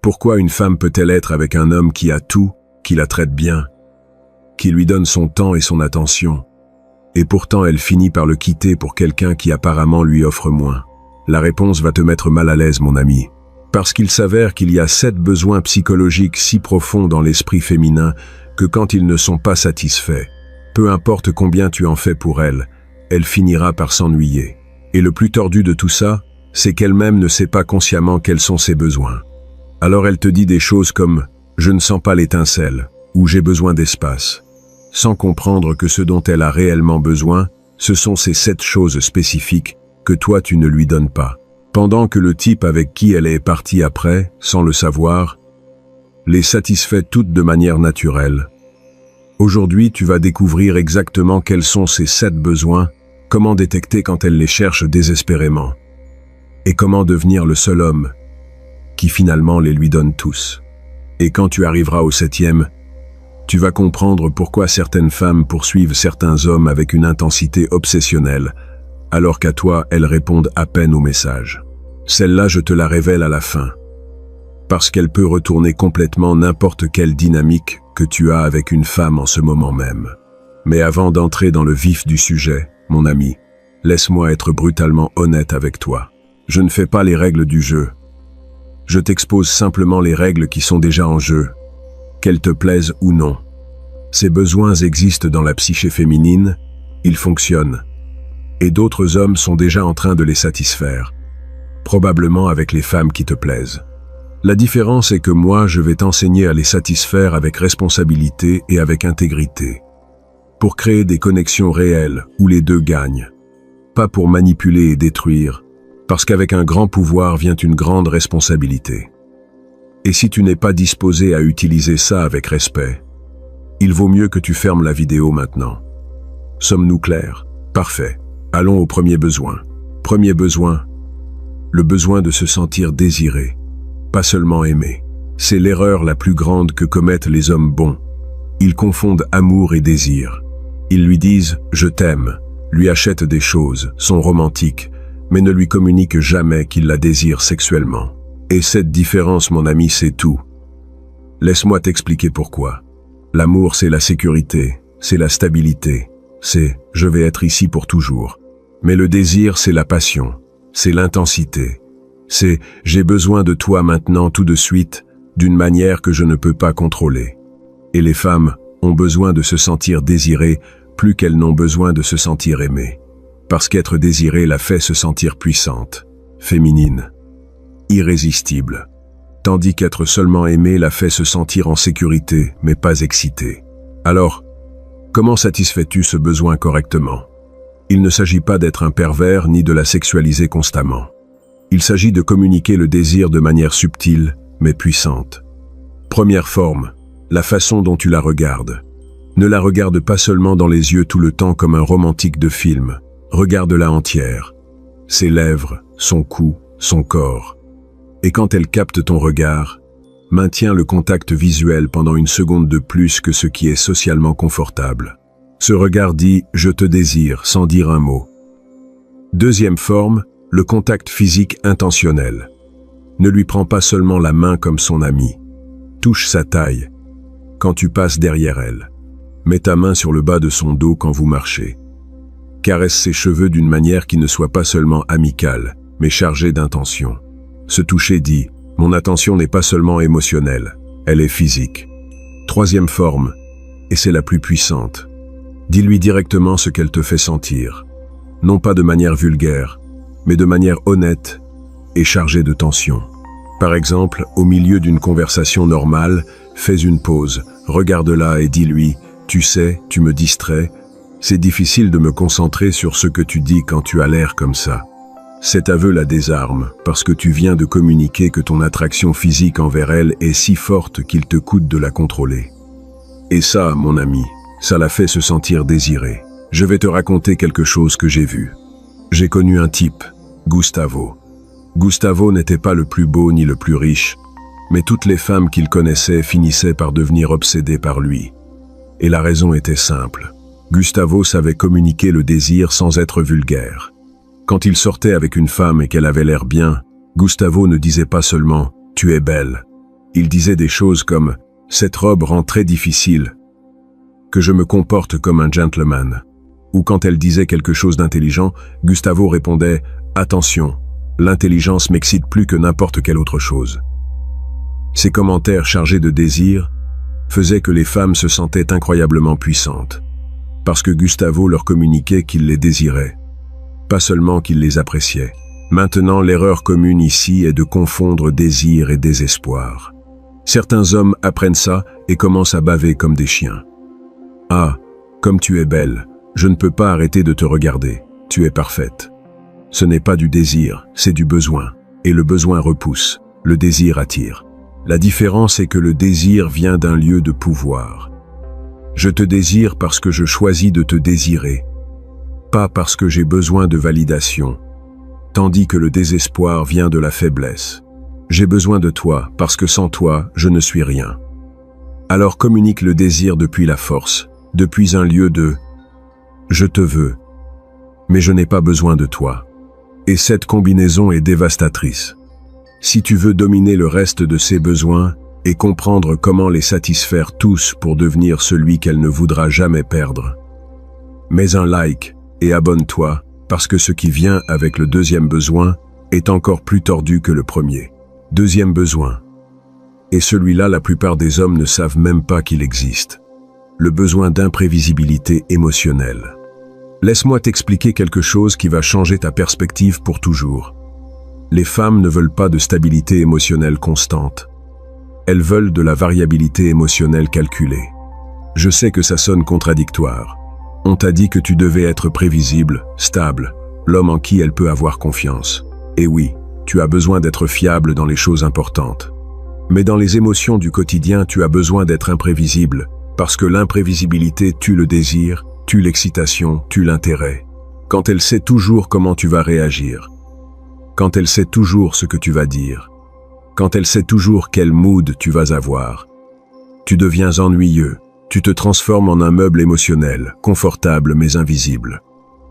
Pourquoi une femme peut-elle être avec un homme qui a tout, qui la traite bien, qui lui donne son temps et son attention, et pourtant elle finit par le quitter pour quelqu'un qui apparemment lui offre moins? La réponse va te mettre mal à l'aise, mon ami, parce qu'il s'avère qu'il y a 7 besoins psychologiques si profonds dans l'esprit féminin que quand ils ne sont pas satisfaits, peu importe combien tu en fais pour elle, elle finira par s'ennuyer. Et le plus tordu de tout ça, c'est qu'elle-même ne sait pas consciemment quels sont ses besoins. Alors elle te dit des choses comme « je ne sens pas l'étincelle » ou « j'ai besoin d'espace », sans comprendre que ce dont elle a réellement besoin, ce sont ces 7 choses spécifiques que toi tu ne lui donnes pas. Pendant que le type avec qui elle est partie après, sans le savoir, les satisfait toutes de manière naturelle. Aujourd'hui, tu vas découvrir exactement quels sont ces 7 besoins, comment détecter quand elle les cherche désespérément, et comment devenir le seul homme qui finalement les lui donne tous. Et quand tu arriveras au 7e, tu vas comprendre pourquoi certaines femmes poursuivent certains hommes avec une intensité obsessionnelle, alors qu'à toi, elles répondent à peine au message. Celle-là, je te la révèle à la fin, parce qu'elle peut retourner complètement n'importe quelle dynamique que tu as avec une femme en ce moment même. Mais avant d'entrer dans le vif du sujet, mon ami, laisse-moi être brutalement honnête avec toi. Je ne fais pas les règles du jeu. Je t'expose simplement les règles qui sont déjà en jeu, qu'elles te plaisent ou non. Ces besoins existent dans la psyché féminine, ils fonctionnent, et d'autres hommes sont déjà en train de les satisfaire, probablement avec les femmes qui te plaisent. La différence est que moi, je vais t'enseigner à les satisfaire avec responsabilité et avec intégrité, pour créer des connexions réelles où les deux gagnent, pas pour manipuler et détruire, parce qu'avec un grand pouvoir vient une grande responsabilité. Et si tu n'es pas disposé à utiliser ça avec respect, il vaut mieux que tu fermes la vidéo maintenant. Sommes-nous clairs? Parfait. Allons au premier besoin. Premier besoin, le besoin de se sentir désiré, pas seulement aimé. C'est l'erreur la plus grande que commettent les hommes bons. Ils confondent amour et désir. Ils lui disent « je t'aime », lui achètent des choses, sont romantiques, mais ne lui communiquent jamais qu'ils la désirent sexuellement. Et cette différence, mon ami, c'est tout. Laisse-moi t'expliquer pourquoi. L'amour, c'est la sécurité, c'est la stabilité, c'est « je vais être ici pour toujours ». Mais le désir, c'est la passion, c'est l'intensité, c'est « j'ai besoin de toi maintenant tout de suite » d'une manière que je ne peux pas contrôler. Et les femmes ont besoin de se sentir désirées plus qu'elles n'ont besoin de se sentir aimées. Parce qu'être désirée la fait se sentir puissante, féminine, irrésistible. Tandis qu'être seulement aimée la fait se sentir en sécurité, mais pas excitée. Alors, comment satisfais-tu ce besoin correctement? Il ne s'agit pas d'être un pervers ni de la sexualiser constamment. Il s'agit de communiquer le désir de manière subtile, mais puissante. Première forme, la façon dont tu la regardes. Ne la regarde pas seulement dans les yeux tout le temps comme un romantique de film. Regarde-la entière. Ses lèvres, son cou, son corps. Et quand elle capte ton regard, maintiens le contact visuel pendant une seconde de plus que ce qui est socialement confortable. Ce regard dit « je te désire » sans dire un mot. Deuxième forme, le contact physique intentionnel. Ne lui prends pas seulement la main comme son ami. Touche sa taille quand tu passes derrière elle. Mets ta main sur le bas de son dos quand vous marchez. Caresse ses cheveux d'une manière qui ne soit pas seulement amicale, mais chargée d'intention. Ce toucher dit « mon attention n'est pas seulement émotionnelle, elle est physique ». Troisième forme, et c'est la plus puissante. Dis-lui directement ce qu'elle te fait sentir. Non pas de manière vulgaire, mais de manière honnête et chargée de tension. Par exemple, au milieu d'une conversation normale, fais une pause, regarde-la et dis-lui « tu sais, tu me distrais, c'est difficile de me concentrer sur ce que tu dis quand tu as l'air comme ça ». Cet aveu la désarme, parce que tu viens de communiquer que ton attraction physique envers elle est si forte qu'il te coûte de la contrôler. Et ça, mon ami, ça la fait se sentir désirée. Je vais te raconter quelque chose que j'ai vu. J'ai connu un type, Gustavo. Gustavo n'était pas le plus beau ni le plus riche, mais toutes les femmes qu'il connaissait finissaient par devenir obsédées par lui. Et la raison était simple. Gustavo savait communiquer le désir sans être vulgaire. Quand il sortait avec une femme et qu'elle avait l'air bien, Gustavo ne disait pas seulement « tu es belle », Il disait des choses comme « Cette robe rend très difficile que je me comporte comme un gentleman ». Ou quand elle disait quelque chose d'intelligent, Gustavo répondait « Attention, l'intelligence m'excite plus que n'importe quelle autre chose ». Ces commentaires chargés de désir faisaient que les femmes se sentaient incroyablement puissantes, parce que Gustavo leur communiquait qu'il les désirait, pas seulement qu'il les appréciait. Maintenant, l'erreur commune ici est de confondre désir et désespoir. Certains hommes apprennent ça et commencent à baver comme des chiens. « Ah, comme tu es belle, je ne peux pas arrêter de te regarder, tu es parfaite. » Ce n'est pas du désir, c'est du besoin. Et le besoin repousse, le désir attire. La différence est que le désir vient d'un lieu de pouvoir. Je te désire parce que je choisis de te désirer, pas parce que j'ai besoin de validation, tandis que le désespoir vient de la faiblesse. J'ai besoin de toi parce que sans toi, je ne suis rien. Alors communique le désir depuis la force, depuis un lieu de « je te veux, mais je n'ai pas besoin de toi ». Et cette combinaison est dévastatrice. Si tu veux dominer le reste de ses besoins et comprendre comment les satisfaire tous pour devenir celui qu'elle ne voudra jamais perdre, mets un like et abonne-toi parce que ce qui vient avec le deuxième besoin est encore plus tordu que le premier. Deuxième besoin. Et celui-là, la plupart des hommes ne savent même pas qu'il existe. Le besoin d'imprévisibilité émotionnelle. Laisse-moi t'expliquer quelque chose qui va changer ta perspective pour toujours. Les femmes ne veulent pas de stabilité émotionnelle constante. Elles veulent de la variabilité émotionnelle calculée. Je sais que ça sonne contradictoire. On t'a dit que tu devais être prévisible, stable, l'homme en qui elle peut avoir confiance. Et oui, tu as besoin d'être fiable dans les choses importantes. Mais dans les émotions du quotidien, tu as besoin d'être imprévisible, parce que l'imprévisibilité tue le désir, tue l'excitation, tue l'intérêt. Quand elle sait toujours comment tu vas réagir, quand elle sait toujours ce que tu vas dire, quand elle sait toujours quel mood tu vas avoir, tu deviens ennuyeux, tu te transformes en un meuble émotionnel, confortable mais invisible.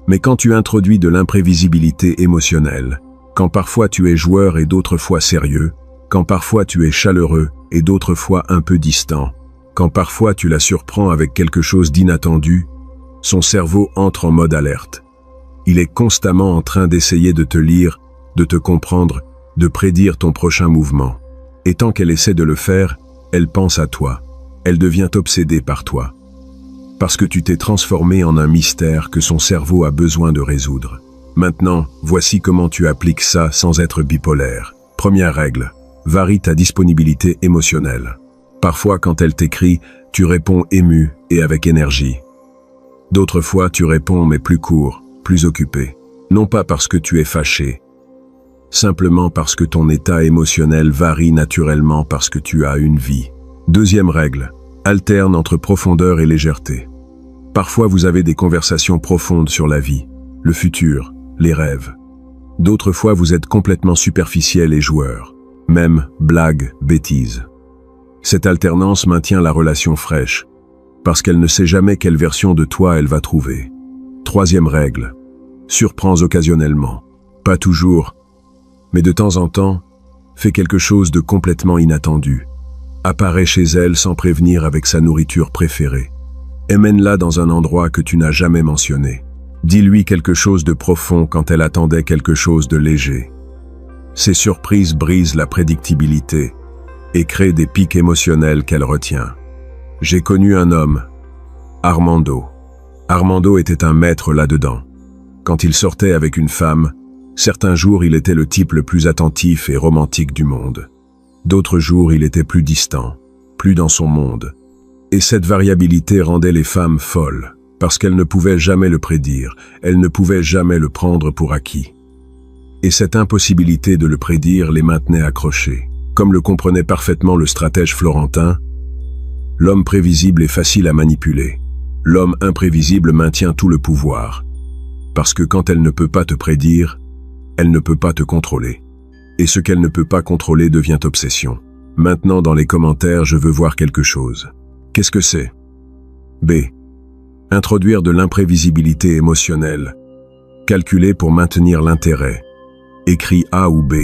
Mais quand tu introduis de l'imprévisibilité émotionnelle, quand parfois tu es joueur et d'autres fois sérieux, quand parfois tu es chaleureux et d'autres fois un peu distant, quand parfois tu la surprends avec quelque chose d'inattendu, son cerveau entre en mode alerte. Il est constamment en train d'essayer de te lire, de te comprendre, de prédire ton prochain mouvement. Et tant qu'elle essaie de le faire, elle pense à toi. Elle devient obsédée par toi. Parce que tu t'es transformé en un mystère que son cerveau a besoin de résoudre. Maintenant, voici comment tu appliques ça sans être bipolaire. Première règle, varie ta disponibilité émotionnelle. Parfois, quand elle t'écrit, tu réponds ému et avec énergie. D'autres fois, tu réponds mais plus court, plus occupé. Non pas parce que tu es fâché, simplement parce que ton état émotionnel varie naturellement parce que tu as une vie. Deuxième règle, alterne entre profondeur et légèreté. Parfois, vous avez des conversations profondes sur la vie, le futur, les rêves. D'autres fois, vous êtes complètement superficiel et joueur, même blague, bêtise. Cette alternance maintient la relation fraîche, parce qu'elle ne sait jamais quelle version de toi elle va trouver. Troisième règle, surprends occasionnellement. Pas toujours, mais de temps en temps, fais quelque chose de complètement inattendu. Apparaît chez elle sans prévenir avec sa nourriture préférée. Emmène-la dans un endroit que tu n'as jamais mentionné. Dis-lui quelque chose de profond quand elle attendait quelque chose de léger. Ces surprises brisent la prédictibilité et créent des pics émotionnels qu'elle retient. J'ai connu un homme, Armando. Armando était un maître là-dedans. Quand il sortait avec une femme, certains jours il était le type le plus attentif et romantique du monde. D'autres jours il était plus distant, plus dans son monde. Et cette variabilité rendait les femmes folles, parce qu'elles ne pouvaient jamais le prédire, elles ne pouvaient jamais le prendre pour acquis. Et cette impossibilité de le prédire les maintenait accrochés. Comme le comprenait parfaitement le stratège florentin, l'homme prévisible est facile à manipuler. L'homme imprévisible maintient tout le pouvoir. Parce que quand elle ne peut pas te prédire, elle ne peut pas te contrôler. Et ce qu'elle ne peut pas contrôler devient obsession. Maintenant, dans les commentaires, je veux voir quelque chose. Qu'est-ce que c'est? B. Introduire de l'imprévisibilité émotionnelle. Calculer pour maintenir l'intérêt. Écris A ou B.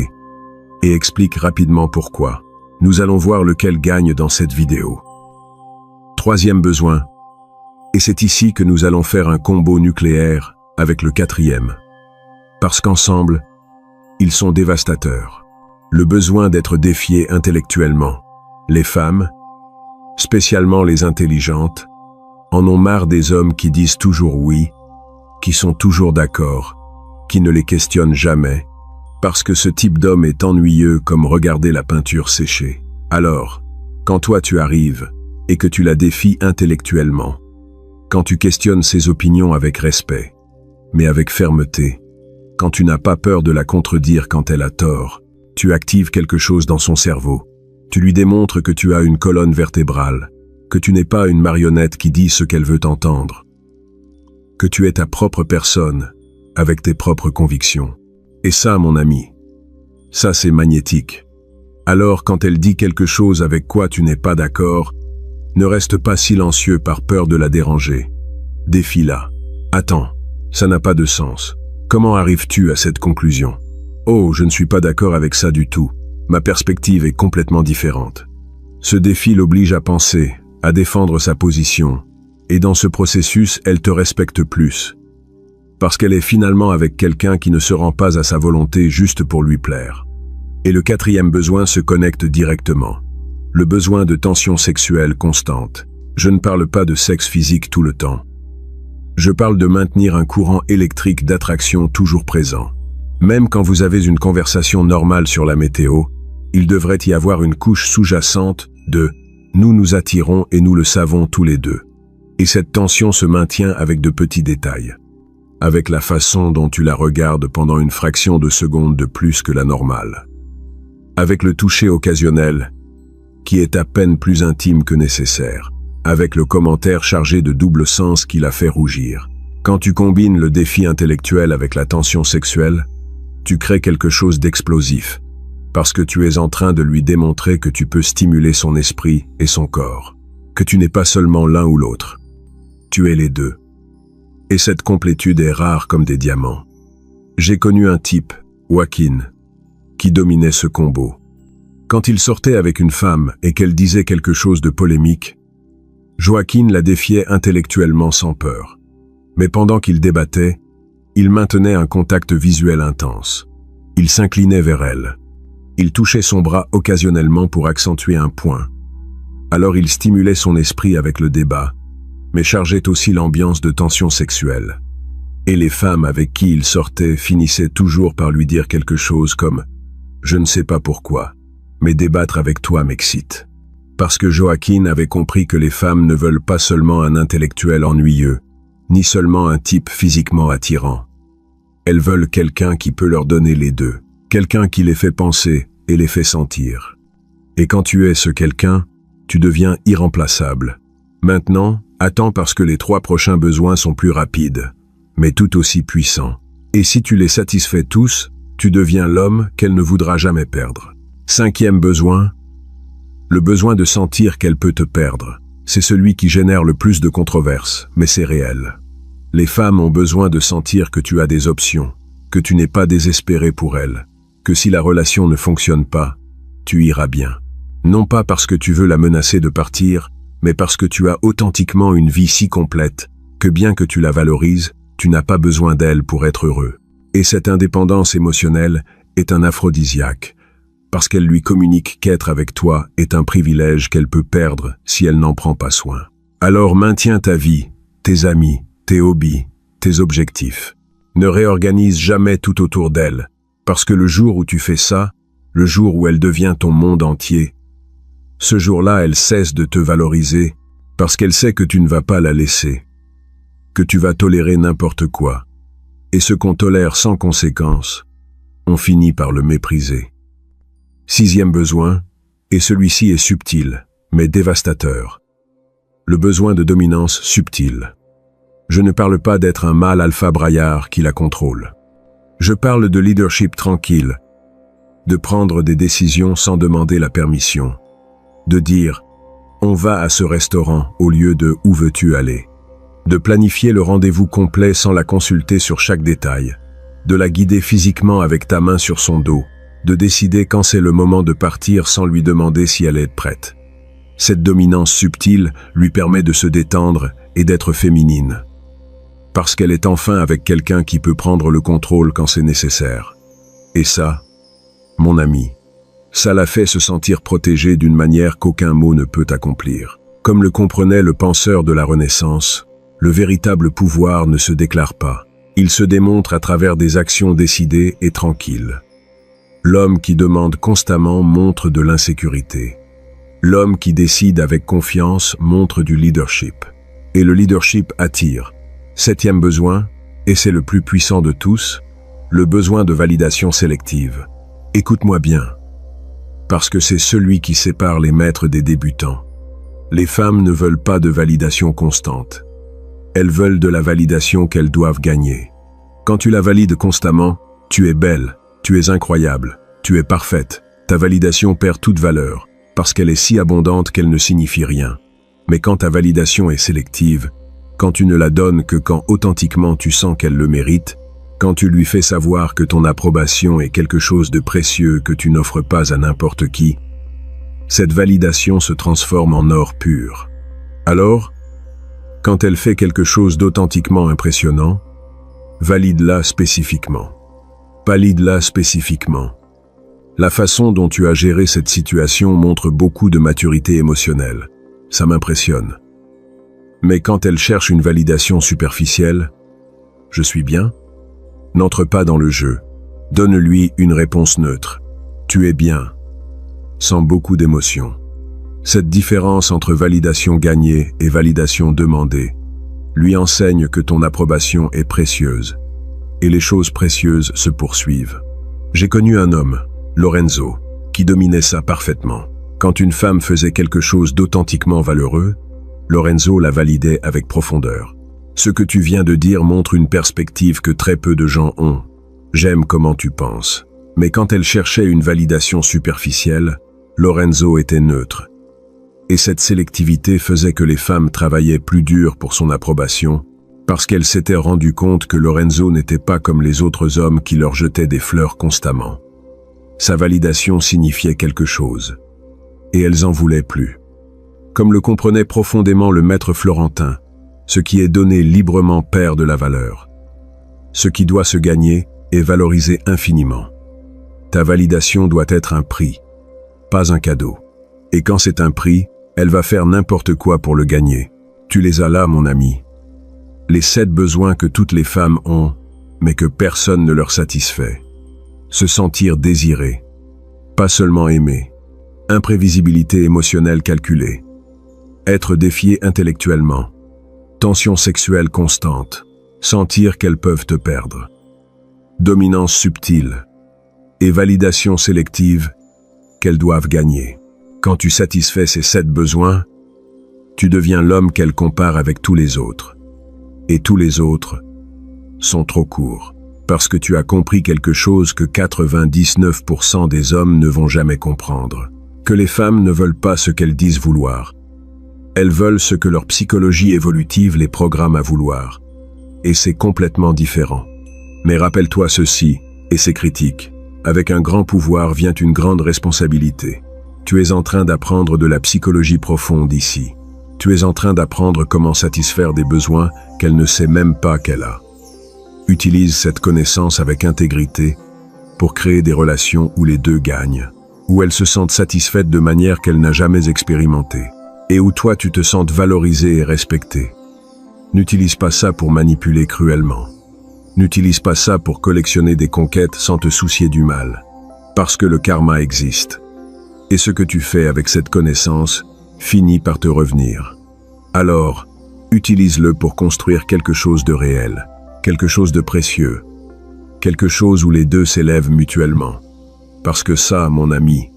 Et explique rapidement pourquoi. Nous allons voir lequel gagne dans cette vidéo. Troisième besoin. Et c'est ici que nous allons faire un combo nucléaire avec le quatrième. Parce qu'ensemble, ils sont dévastateurs. Le besoin d'être défié intellectuellement. Les femmes, spécialement les intelligentes, en ont marre des hommes qui disent toujours oui, qui sont toujours d'accord, qui ne les questionnent jamais, parce que ce type d'homme est ennuyeux comme regarder la peinture sécher. Alors, quand toi tu arrives et que tu la défies intellectuellement, quand tu questionnes ses opinions avec respect, mais avec fermeté, quand tu n'as pas peur de la contredire quand elle a tort, tu actives quelque chose dans son cerveau. Tu lui démontres que tu as une colonne vertébrale, que tu n'es pas une marionnette qui dit ce qu'elle veut entendre, que tu es ta propre personne, avec tes propres convictions. Et ça, mon ami, ça c'est magnétique. Alors quand elle dit quelque chose avec quoi tu n'es pas d'accord, ne reste pas silencieux par peur de la déranger. Défie-la. Attends, ça n'a pas de sens. Comment arrives-tu à cette conclusion? Oh, je ne suis pas d'accord avec ça du tout. Ma perspective est complètement différente. Ce défi l'oblige à penser, à défendre sa position, et dans ce processus, elle te respecte plus. Parce qu'elle est finalement avec quelqu'un qui ne se rend pas à sa volonté juste pour lui plaire. Et le quatrième besoin se connecte directement. Le besoin de tension sexuelle constante. Je ne parle pas de sexe physique tout le temps. Je parle de maintenir un courant électrique d'attraction toujours présent. Même quand vous avez une conversation normale sur la météo, il devrait y avoir une couche sous-jacente de « nous nous attirons et nous le savons tous les deux ». Et cette tension se maintient avec de petits détails. Avec la façon dont tu la regardes pendant une fraction de seconde de plus que la normale. Avec le toucher occasionnel, qui est à peine plus intime que nécessaire. Avec le commentaire chargé de double sens qui la fait rougir. Quand tu combines le défi intellectuel avec la tension sexuelle, tu crées quelque chose d'explosif, parce que tu es en train de lui démontrer que tu peux stimuler son esprit et son corps, que tu n'es pas seulement l'un ou l'autre. Tu es les deux. Et cette complétude est rare comme des diamants. J'ai connu un type, Joaquin, qui dominait ce combo. Quand il sortait avec une femme et qu'elle disait quelque chose de polémique, Joaquin la défiait intellectuellement sans peur. Mais pendant qu'il débattait, il maintenait un contact visuel intense. Il s'inclinait vers elle. Il touchait son bras occasionnellement pour accentuer un point. Alors il stimulait son esprit avec le débat, mais chargeait aussi l'ambiance de tension sexuelle. Et les femmes avec qui il sortait finissaient toujours par lui dire quelque chose comme « Je ne sais pas pourquoi, mais débattre avec toi m'excite ». Parce que Joaquin avait compris que les femmes ne veulent pas seulement un intellectuel ennuyeux, ni seulement un type physiquement attirant. Elles veulent quelqu'un qui peut leur donner les deux, quelqu'un qui les fait penser et les fait sentir. Et quand tu es ce quelqu'un, tu deviens irremplaçable. Maintenant, attends parce que les 3 prochains besoins sont plus rapides, mais tout aussi puissants. Et si tu les satisfais tous, tu deviens l'homme qu'elle ne voudra jamais perdre. 5e besoin, le besoin de sentir qu'elle peut te perdre. C'est celui qui génère le plus de controverses, mais c'est réel. Les femmes ont besoin de sentir que tu as des options, que tu n'es pas désespéré pour elles, que si la relation ne fonctionne pas, tu iras bien. Non pas parce que tu veux la menacer de partir, mais parce que tu as authentiquement une vie si complète, que bien que tu la valorises, tu n'as pas besoin d'elle pour être heureux. Et cette indépendance émotionnelle est un aphrodisiaque, parce qu'elle lui communique qu'être avec toi est un privilège qu'elle peut perdre si elle n'en prend pas soin. Alors maintiens ta vie, tes amis, tes hobbies, tes objectifs. Ne réorganise jamais tout autour d'elle, parce que le jour où tu fais ça, le jour où elle devient ton monde entier, ce jour-là, elle cesse de te valoriser parce qu'elle sait que tu ne vas pas la laisser, que tu vas tolérer n'importe quoi. Et ce qu'on tolère sans conséquence, on finit par le mépriser. 6e besoin, et celui-ci est subtil, mais dévastateur. Le besoin de dominance subtile. Je ne parle pas d'être un mâle alpha braillard qui la contrôle. Je parle de leadership tranquille, de prendre des décisions sans demander la permission, de dire « on va à ce restaurant » au lieu de « où veux-tu aller ?» de planifier le rendez-vous complet sans la consulter sur chaque détail, de la guider physiquement avec ta main sur son dos, de décider quand c'est le moment de partir sans lui demander si elle est prête. Cette dominance subtile lui permet de se détendre et d'être féminine. Parce qu'elle est enfin avec quelqu'un qui peut prendre le contrôle quand c'est nécessaire. Et ça, mon ami, ça la fait se sentir protégée d'une manière qu'aucun mot ne peut accomplir. Comme le comprenait le penseur de la Renaissance, le véritable pouvoir ne se déclare pas. Il se démontre à travers des actions décidées et tranquilles. L'homme qui demande constamment montre de l'insécurité. L'homme qui décide avec confiance montre du leadership. Et le leadership attire. 7e besoin, et c'est le plus puissant de tous, le besoin de validation sélective. Écoute-moi bien. Parce que c'est celui qui sépare les maîtres des débutants. Les femmes ne veulent pas de validation constante. Elles veulent de la validation qu'elles doivent gagner. Quand tu la valides constamment, tu es belle, tu es incroyable, tu es parfaite. Ta validation perd toute valeur, parce qu'elle est si abondante qu'elle ne signifie rien. Mais quand ta validation est sélective, quand tu ne la donnes que quand authentiquement tu sens qu'elle le mérite, quand tu lui fais savoir que ton approbation est quelque chose de précieux que tu n'offres pas à n'importe qui, cette validation se transforme en or pur. Alors, quand elle fait quelque chose d'authentiquement impressionnant, valide-la spécifiquement. Valide-la spécifiquement. La façon dont tu as géré cette situation montre beaucoup de maturité émotionnelle. Ça m'impressionne. Mais quand elle cherche une validation superficielle, « Je suis bien ?» N'entre pas dans le jeu. Donne-lui une réponse neutre. « Tu es bien ?» Sans beaucoup d'émotion. Cette différence entre validation gagnée et validation demandée lui enseigne que ton approbation est précieuse. Et les choses précieuses se poursuivent. J'ai connu un homme, Lorenzo, qui dominait ça parfaitement. Quand une femme faisait quelque chose d'authentiquement valeureux, Lorenzo la validait avec profondeur. Ce que tu viens de dire montre une perspective que très peu de gens ont. J'aime comment tu penses. Mais quand elle cherchait une validation superficielle, Lorenzo était neutre. Et cette sélectivité faisait que les femmes travaillaient plus dur pour son approbation, parce qu'elles s'étaient rendues compte que Lorenzo n'était pas comme les autres hommes qui leur jetaient des fleurs constamment. Sa validation signifiait quelque chose. Et elles en voulaient plus. Comme le comprenait profondément le maître florentin, ce qui est donné librement perd de la valeur. Ce qui doit se gagner est valorisé infiniment. Ta validation doit être un prix, pas un cadeau. Et quand c'est un prix, elle va faire n'importe quoi pour le gagner. Tu les as là, mon ami. Les 7 besoins que toutes les femmes ont, mais que personne ne leur satisfait. Se sentir désiré, pas seulement aimé. Imprévisibilité émotionnelle calculée. Être défié intellectuellement. Tension sexuelle constante. Sentir qu'elles peuvent te perdre. Dominance subtile. Et validation sélective qu'elles doivent gagner. Quand tu satisfais ces 7 besoins, tu deviens l'homme qu'elle compare avec tous les autres. Et tous les autres sont trop courts. Parce que tu as compris quelque chose que 99% des hommes ne vont jamais comprendre. Que les femmes ne veulent pas ce qu'elles disent vouloir. Elles veulent ce que leur psychologie évolutive les programme à vouloir. Et c'est complètement différent. Mais rappelle-toi ceci, et c'est critique. Avec un grand pouvoir vient une grande responsabilité. Tu es en train d'apprendre de la psychologie profonde ici. Tu es en train d'apprendre comment satisfaire des besoins qu'elle ne sait même pas qu'elle a. Utilise cette connaissance avec intégrité pour créer des relations où les deux gagnent, où elles se sentent satisfaites de manière qu'elle n'a jamais expérimentée, et où toi tu te sentes valorisé et respecté. N'utilise pas ça pour manipuler cruellement. N'utilise pas ça pour collectionner des conquêtes sans te soucier du mal, parce que le karma existe. Et ce que tu fais avec cette connaissance finit par te revenir. Alors, utilise-le pour construire quelque chose de réel, quelque chose de précieux, quelque chose où les deux s'élèvent mutuellement. Parce que ça, mon ami,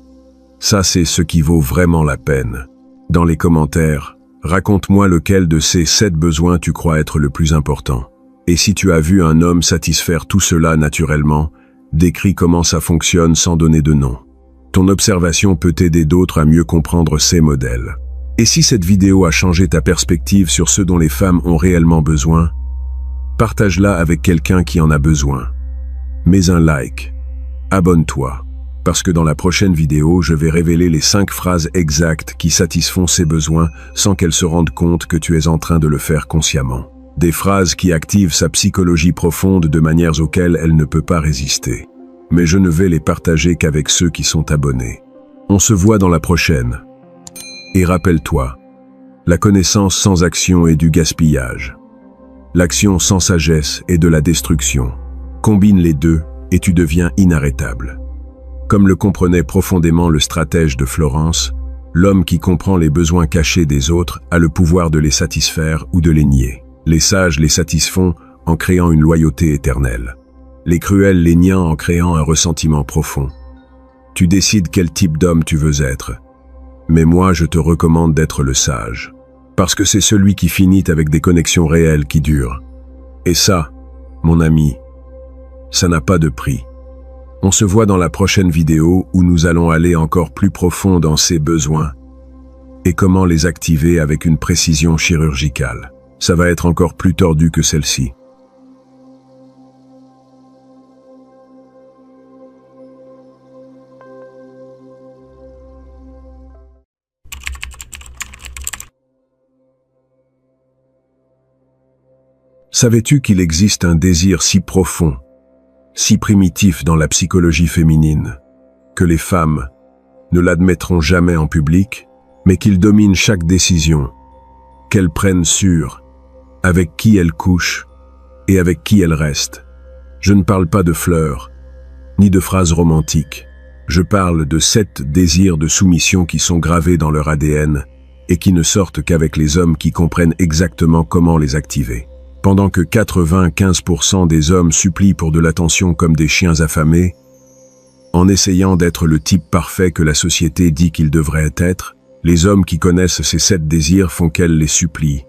ça c'est ce qui vaut vraiment la peine. Dans les commentaires, raconte-moi lequel de ces 7 besoins tu crois être le plus important. Et si tu as vu un homme satisfaire tout cela naturellement, décris comment ça fonctionne sans donner de nom. Ton observation peut aider d'autres à mieux comprendre ces modèles. Et si cette vidéo a changé ta perspective sur ce dont les femmes ont réellement besoin, partage-la avec quelqu'un qui en a besoin. Mets un like, abonne-toi, Parce que dans la prochaine vidéo, je vais révéler les 5 phrases exactes qui satisfont ses besoins sans qu'elle se rende compte que tu es en train de le faire consciemment. Des phrases qui activent sa psychologie profonde de manières auxquelles elle ne peut pas résister. Mais je ne vais les partager qu'avec ceux qui sont abonnés. On se voit dans la prochaine. Et rappelle-toi, la connaissance sans action est du gaspillage. L'action sans sagesse est de la destruction. Combine les deux et tu deviens inarrêtable. Comme le comprenait profondément le stratège de Florence, l'homme qui comprend les besoins cachés des autres a le pouvoir de les satisfaire ou de les nier. Les sages les satisfont en créant une loyauté éternelle. Les cruels les nient en créant un ressentiment profond. Tu décides quel type d'homme tu veux être. Mais moi, je te recommande d'être le sage. Parce que c'est celui qui finit avec des connexions réelles qui durent. Et ça, mon ami, ça n'a pas de prix. On se voit dans la prochaine vidéo où nous allons aller encore plus profond dans ces besoins et comment les activer avec une précision chirurgicale. Ça va être encore plus tordu que celle-ci. Savais-tu qu'il existe un désir si profond, si primitif dans la psychologie féminine, que les femmes ne l'admettront jamais en public, mais qu'il domine chaque décision, qu'elles prennent sur avec qui elles couchent et avec qui elles restent. Je ne parle pas de fleurs, ni de phrases romantiques. Je parle de 7 désirs de soumission qui sont gravés dans leur ADN et qui ne sortent qu'avec les hommes qui comprennent exactement comment les activer. Pendant que 95% des hommes supplient pour de l'attention comme des chiens affamés, en essayant d'être le type parfait que la société dit qu'ils devraient être, les hommes qui connaissent ces 7 désirs font qu'elles les supplient,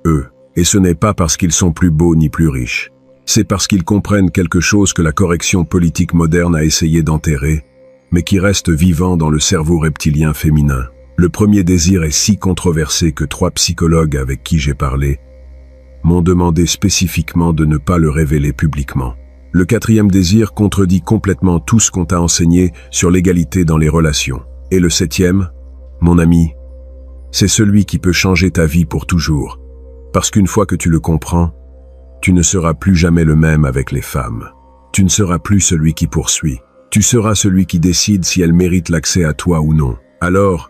eux. Et ce n'est pas parce qu'ils sont plus beaux ni plus riches. C'est parce qu'ils comprennent quelque chose que la correction politique moderne a essayé d'enterrer, mais qui reste vivant dans le cerveau reptilien féminin. Le premier désir est si controversé que 3 psychologues avec qui j'ai parlé m'ont demandé spécifiquement de ne pas le révéler publiquement. Le 4e désir contredit complètement tout ce qu'on t'a enseigné sur l'égalité dans les relations. Et le 7e, mon ami, c'est celui qui peut changer ta vie pour toujours. Parce qu'une fois que tu le comprends, tu ne seras plus jamais le même avec les femmes. Tu ne seras plus celui qui poursuit. Tu seras celui qui décide si elles méritent l'accès à toi ou non. Alors,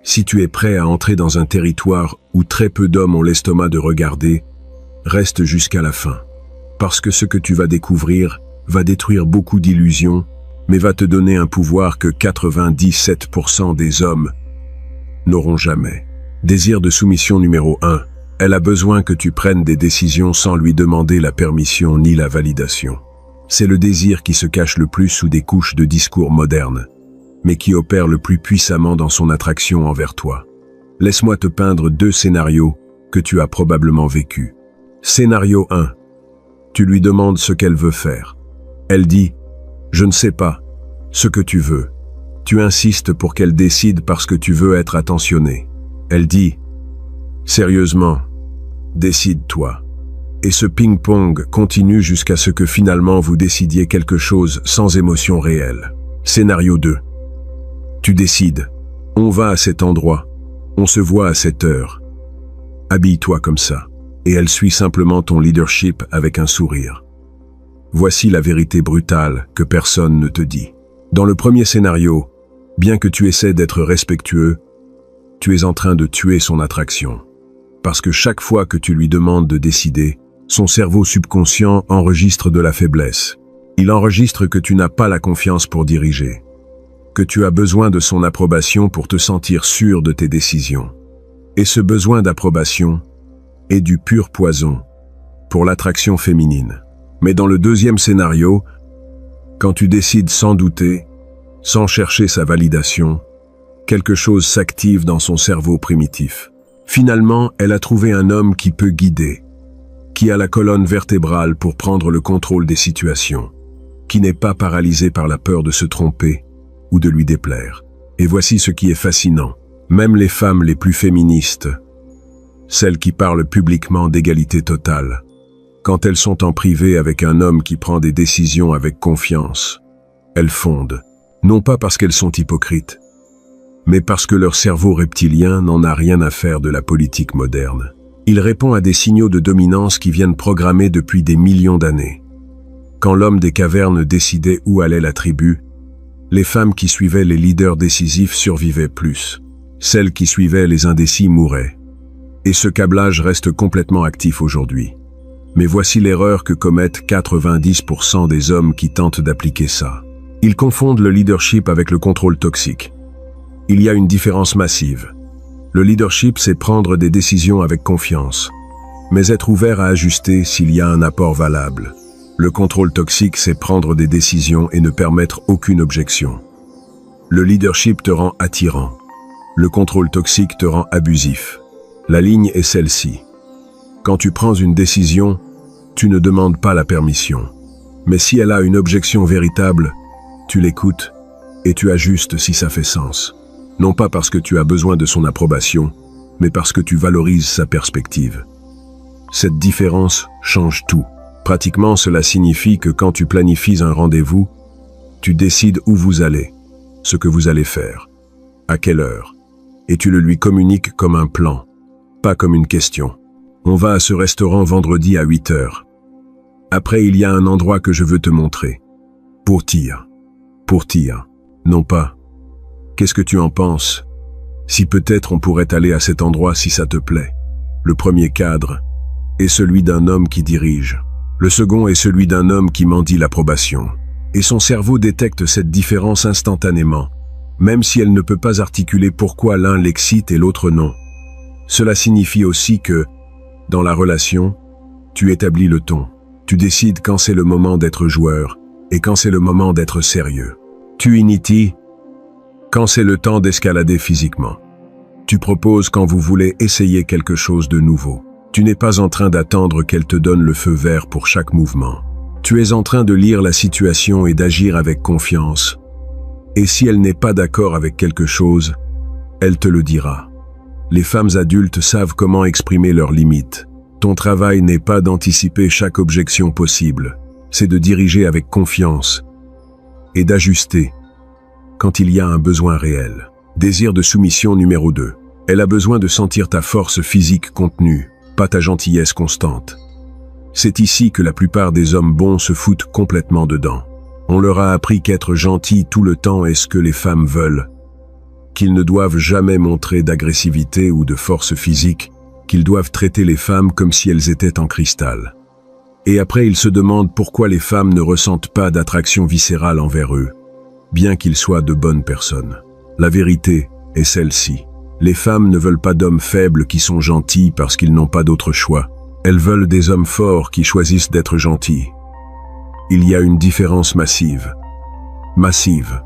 si tu es prêt à entrer dans un territoire où très peu d'hommes ont l'estomac de regarder, reste jusqu'à la fin. Parce que ce que tu vas découvrir va détruire beaucoup d'illusions, mais va te donner un pouvoir que 97% des hommes n'auront jamais. Désir de soumission numéro 1. Elle a besoin que tu prennes des décisions sans lui demander la permission ni la validation. C'est le désir qui se cache le plus sous des couches de discours modernes, mais qui opère le plus puissamment dans son attraction envers toi. Laisse-moi te peindre 2 scénarios que tu as probablement vécus. Scénario 1. Tu lui demandes ce qu'elle veut faire. Elle dit « Je ne sais pas, ce que tu veux ». Tu insistes pour qu'elle décide parce que tu veux être attentionné. Elle dit « Sérieusement, décide-toi ». Et ce ping-pong continue jusqu'à ce que finalement vous décidiez quelque chose sans émotion réelle. Scénario 2. Tu décides. On va à cet endroit. On se voit à cette heure. Habille-toi comme ça. Et elle suit simplement ton leadership avec un sourire. Voici la vérité brutale que personne ne te dit. Dans le premier scénario, bien que tu essaies d'être respectueux, tu es en train de tuer son attraction. Parce que chaque fois que tu lui demandes de décider, son cerveau subconscient enregistre de la faiblesse. Il enregistre que tu n'as pas la confiance pour diriger, que tu as besoin de son approbation pour te sentir sûr de tes décisions. Et ce besoin d'approbation est du pur poison pour l'attraction féminine. Mais dans le deuxième scénario, quand tu décides sans douter, sans chercher sa validation, quelque chose s'active dans son cerveau primitif. Finalement, elle a trouvé un homme qui peut guider, qui a la colonne vertébrale pour prendre le contrôle des situations, qui n'est pas paralysé par la peur de se tromper ou de lui déplaire. Et voici ce qui est fascinant. Même les femmes les plus féministes, celles qui parlent publiquement d'égalité totale, quand elles sont en privé avec un homme qui prend des décisions avec confiance, elles fondent. Non pas parce qu'elles sont hypocrites, mais parce que leur cerveau reptilien n'en a rien à faire de la politique moderne. Il répond à des signaux de dominance qui viennent programmés depuis des millions d'années. Quand l'homme des cavernes décidait où allait la tribu, les femmes qui suivaient les leaders décisifs survivaient plus. Celles qui suivaient les indécis mouraient. Et ce câblage reste complètement actif aujourd'hui. Mais voici l'erreur que commettent 90% des hommes qui tentent d'appliquer ça. Ils confondent le leadership avec le contrôle toxique. Il y a une différence massive. Le leadership, c'est prendre des décisions avec confiance, mais être ouvert à ajuster s'il y a un apport valable. Le contrôle toxique, c'est prendre des décisions et ne permettre aucune objection. Le leadership te rend attirant. Le contrôle toxique te rend abusif. La ligne est celle-ci. Quand tu prends une décision, tu ne demandes pas la permission. Mais si elle a une objection véritable, tu l'écoutes et tu ajustes si ça fait sens. Non pas parce que tu as besoin de son approbation, mais parce que tu valorises sa perspective. Cette différence change tout. Pratiquement, cela signifie que quand tu planifies un rendez-vous, tu décides où vous allez, ce que vous allez faire, à quelle heure, et tu le lui communiques comme un plan, pas comme une question. On va à ce restaurant vendredi à 8 heures. Après, il y a un endroit que je veux te montrer. Pour dire, non pas. Qu'est-ce que tu en penses? Si peut-être on pourrait aller à cet endroit si ça te plaît. Le premier cadre est celui d'un homme qui dirige. Le second est celui d'un homme qui mendie l'approbation. Et son cerveau détecte cette différence instantanément, même si elle ne peut pas articuler pourquoi l'un l'excite et l'autre non. Cela signifie aussi que, dans la relation, tu établis le ton. Tu décides quand c'est le moment d'être joueur et quand c'est le moment d'être sérieux. Tu inities quand c'est le temps d'escalader physiquement. Tu proposes quand vous voulez essayer quelque chose de nouveau. Tu n'es pas en train d'attendre qu'elle te donne le feu vert pour chaque mouvement. Tu es en train de lire la situation et d'agir avec confiance. Et si elle n'est pas d'accord avec quelque chose, elle te le dira. Les femmes adultes savent comment exprimer leurs limites. Ton travail n'est pas d'anticiper chaque objection possible, c'est de diriger avec confiance et d'ajuster quand il y a un besoin réel. Désir de soumission numéro 2. Elle a besoin de sentir ta force physique contenue, pas ta gentillesse constante. C'est ici que la plupart des hommes bons se foutent complètement dedans. On leur a appris qu'être gentil tout le temps est ce que les femmes veulent, qu'ils ne doivent jamais montrer d'agressivité ou de force physique, qu'ils doivent traiter les femmes comme si elles étaient en cristal. Et après ils se demandent pourquoi les femmes ne ressentent pas d'attraction viscérale envers eux, bien qu'ils soient de bonnes personnes. La vérité est celle-ci. Les femmes ne veulent pas d'hommes faibles qui sont gentils parce qu'ils n'ont pas d'autre choix. Elles veulent des hommes forts qui choisissent d'être gentils. Il y a une différence massive. Massive.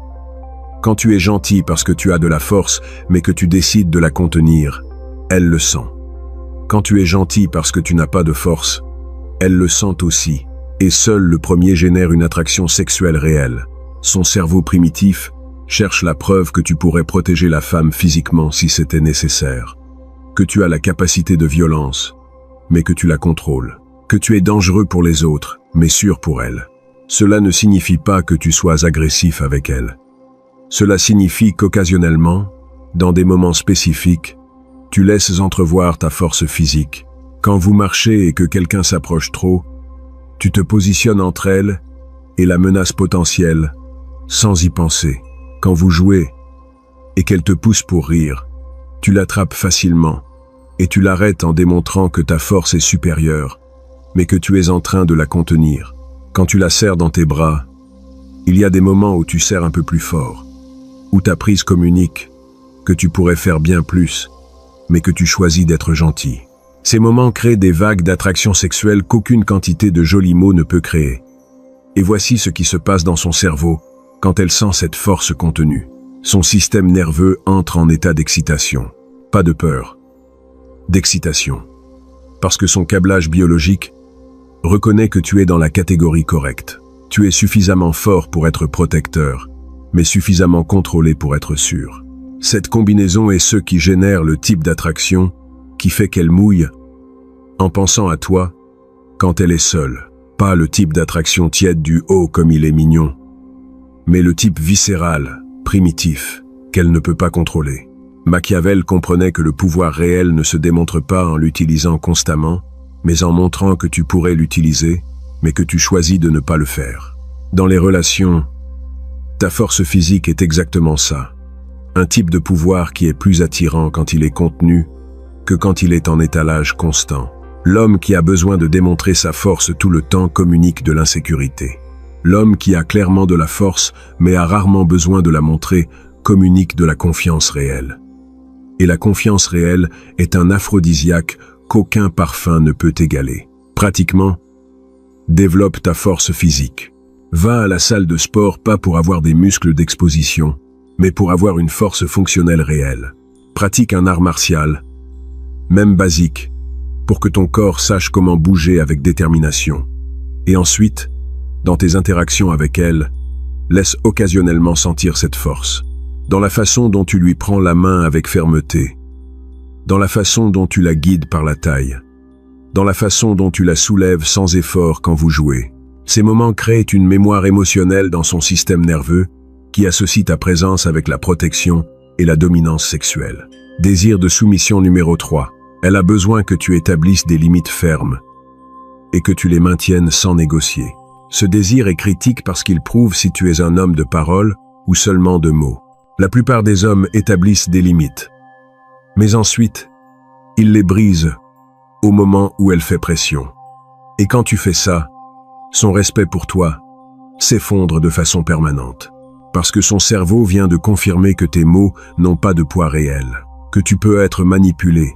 Quand tu es gentil parce que tu as de la force, mais que tu décides de la contenir, elle le sent. Quand tu es gentil parce que tu n'as pas de force, elle le sent aussi. Et seul le premier génère une attraction sexuelle réelle. Son cerveau primitif cherche la preuve que tu pourrais protéger la femme physiquement si c'était nécessaire. Que tu as la capacité de violence, mais que tu la contrôles. Que tu es dangereux pour les autres, mais sûr pour elle. Cela ne signifie pas que tu sois agressif avec elle. Cela signifie qu'occasionnellement, dans des moments spécifiques, tu laisses entrevoir ta force physique. Quand vous marchez et que quelqu'un s'approche trop, tu te positionnes entre elle et la menace potentielle, sans y penser. Quand vous jouez et qu'elle te pousse pour rire, tu l'attrapes facilement et tu l'arrêtes en démontrant que ta force est supérieure, mais que tu es en train de la contenir. Quand tu la serres dans tes bras, il y a des moments où tu serres un peu plus fort, où ta prise communique que tu pourrais faire bien plus, mais que tu choisis d'être gentil. Ces moments créent des vagues d'attraction sexuelle qu'aucune quantité de jolis mots ne peut créer. Et voici ce qui se passe dans son cerveau quand elle sent cette force contenue. Son système nerveux entre en état d'excitation. Pas de peur, d'excitation. Parce que son câblage biologique reconnaît que tu es dans la catégorie correcte. Tu es suffisamment fort pour être protecteur, mais suffisamment contrôlé pour être sûr. Cette combinaison est ce qui génère le type d'attraction qui fait qu'elle mouille en pensant à toi quand elle est seule. Pas le type d'attraction tiède du « oh comme il est mignon », mais le type viscéral, primitif, qu'elle ne peut pas contrôler. Machiavel comprenait que le pouvoir réel ne se démontre pas en l'utilisant constamment, mais en montrant que tu pourrais l'utiliser, mais que tu choisis de ne pas le faire. Dans les relations, ta force physique est exactement ça. Un type de pouvoir qui est plus attirant quand il est contenu que quand il est en étalage constant. L'homme qui a besoin de démontrer sa force tout le temps communique de l'insécurité. L'homme qui a clairement de la force, mais a rarement besoin de la montrer, communique de la confiance réelle. Et la confiance réelle est un aphrodisiaque qu'aucun parfum ne peut égaler. Pratiquement, développe ta force physique. Va à la salle de sport pas pour avoir des muscles d'exposition, mais pour avoir une force fonctionnelle réelle. Pratique un art martial, même basique, pour que ton corps sache comment bouger avec détermination. Et ensuite, dans tes interactions avec elle, laisse occasionnellement sentir cette force. Dans la façon dont tu lui prends la main avec fermeté, dans la façon dont tu la guides par la taille, dans la façon dont tu la soulèves sans effort quand vous jouez. Ces moments créent une mémoire émotionnelle dans son système nerveux qui associe ta présence avec la protection et la dominance sexuelle. Désir de soumission numéro 3. Elle a besoin que tu établisses des limites fermes et que tu les maintiennes sans négocier. Ce désir est critique parce qu'il prouve si tu es un homme de parole ou seulement de mots. La plupart des hommes établissent des limites, mais ensuite, ils les brisent au moment où elle fait pression. Et quand tu fais ça, son respect pour toi s'effondre de façon permanente. Parce que son cerveau vient de confirmer que tes mots n'ont pas de poids réel, que tu peux être manipulé,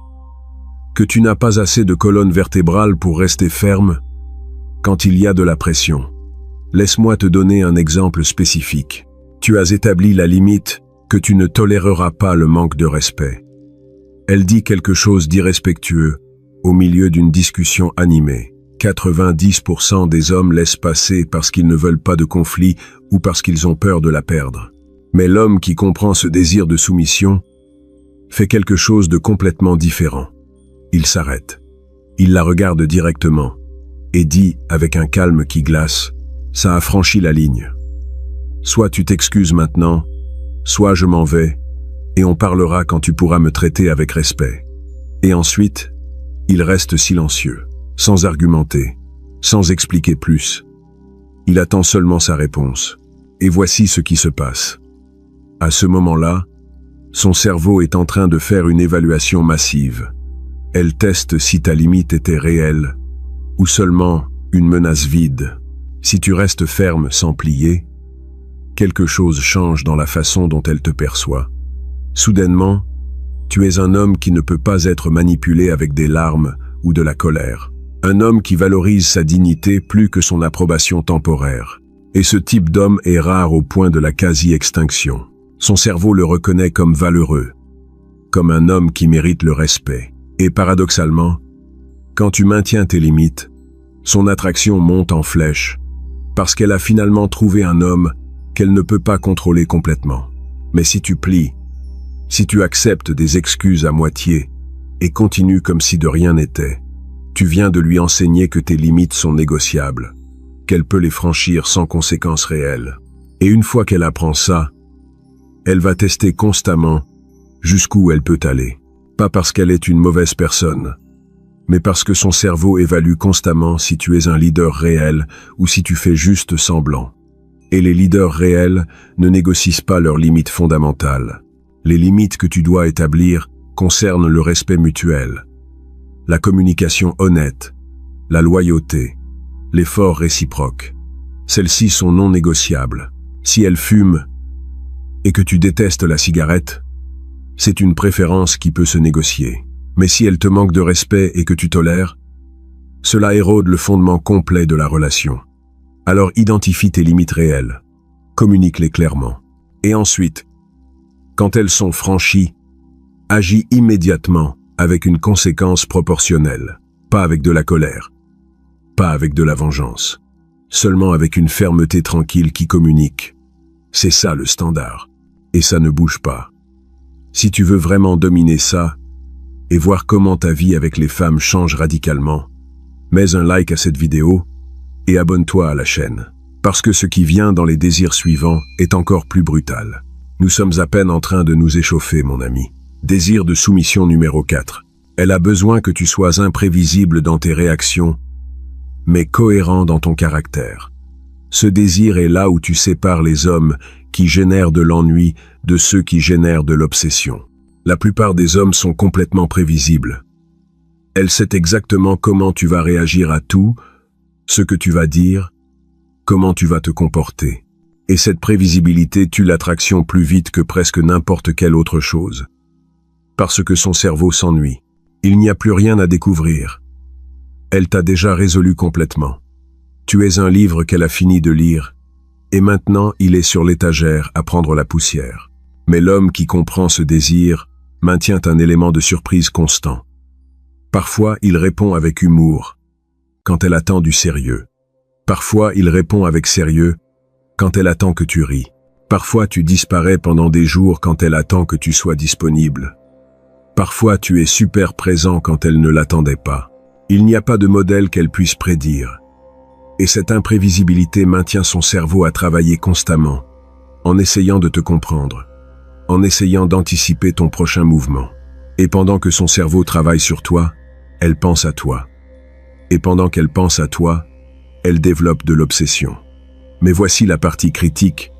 que tu n'as pas assez de colonne vertébrale pour rester ferme quand il y a de la pression. Laisse-moi te donner un exemple spécifique. Tu as établi la limite que tu ne toléreras pas le manque de respect. Elle dit quelque chose d'irrespectueux au milieu d'une discussion animée. 90% des hommes laissent passer parce qu'ils ne veulent pas de conflit ou parce qu'ils ont peur de la perdre. Mais l'homme qui comprend ce désir de soumission fait quelque chose de complètement différent. Il s'arrête. Il la regarde directement et dit avec un calme qui glace, « Ça a franchi la ligne. Soit tu t'excuses maintenant, soit je m'en vais, et on parlera quand tu pourras me traiter avec respect. » Et ensuite, il reste silencieux, sans argumenter, sans expliquer plus. Il attend seulement sa réponse. Et voici ce qui se passe. À ce moment-là, son cerveau est en train de faire une évaluation massive. Elle teste si ta limite était réelle ou seulement une menace vide. Si tu restes ferme sans plier, quelque chose change dans la façon dont elle te perçoit. Soudainement, tu es un homme qui ne peut pas être manipulé avec des larmes ou de la colère. Un homme qui valorise sa dignité plus que son approbation temporaire. Et ce type d'homme est rare au point de la quasi-extinction. Son cerveau le reconnaît comme valeureux, comme un homme qui mérite le respect. Et paradoxalement, quand tu maintiens tes limites, son attraction monte en flèche, parce qu'elle a finalement trouvé un homme qu'elle ne peut pas contrôler complètement. Mais si tu plies, si tu acceptes des excuses à moitié et continues comme si de rien n'était, tu viens de lui enseigner que tes limites sont négociables, qu'elle peut les franchir sans conséquences réelles. Et une fois qu'elle apprend ça, elle va tester constamment jusqu'où elle peut aller. Pas parce qu'elle est une mauvaise personne, mais parce que son cerveau évalue constamment si tu es un leader réel ou si tu fais juste semblant. Et les leaders réels ne négocient pas leurs limites fondamentales. Les limites que tu dois établir concernent le respect mutuel, la communication honnête, la loyauté, l'effort réciproque. Celles-ci sont non négociables. Si elle fume et que tu détestes la cigarette, c'est une préférence qui peut se négocier. Mais si elle te manque de respect et que tu tolères, cela érode le fondement complet de la relation. Alors identifie tes limites réelles, communique-les clairement. Et ensuite, quand elles sont franchies, agis immédiatement avec une conséquence proportionnelle, pas avec de la colère, pas avec de la vengeance, seulement avec une fermeté tranquille qui communique. C'est ça le standard, et ça ne bouge pas. Si tu veux vraiment dominer ça, et voir comment ta vie avec les femmes change radicalement, mets un like à cette vidéo et abonne-toi à la chaîne. Parce que ce qui vient dans les désirs suivants est encore plus brutal. Nous sommes à peine en train de nous échauffer, mon ami. Désir de soumission numéro 4. Elle a besoin que tu sois imprévisible dans tes réactions, mais cohérent dans ton caractère. Ce désir est là où tu sépares les hommes qui génèrent de l'ennui de ceux qui génèrent de l'obsession. La plupart des hommes sont complètement prévisibles. Elle sait exactement comment tu vas réagir à tout, ce que tu vas dire, comment tu vas te comporter. Et cette prévisibilité tue l'attraction plus vite que presque n'importe quelle autre chose. Parce que son cerveau s'ennuie. Il n'y a plus rien à découvrir. Elle t'a déjà résolu complètement. Tu es un livre qu'elle a fini de lire, et maintenant il est sur l'étagère à prendre la poussière. Mais l'homme qui comprend ce désir maintient un élément de surprise constant. Parfois il répond avec humour, quand elle attend du sérieux. Parfois il répond avec sérieux, quand elle attend que tu ris. Parfois tu disparais pendant des jours quand elle attend que tu sois disponible. Parfois tu es super présent quand elle ne l'attendait pas. Il n'y a pas de modèle qu'elle puisse prédire. Et cette imprévisibilité maintient son cerveau à travailler constamment, en essayant de te comprendre, en essayant d'anticiper ton prochain mouvement. Et pendant que son cerveau travaille sur toi, elle pense à toi. Et pendant qu'elle pense à toi, elle développe de l'obsession. Mais voici la partie critique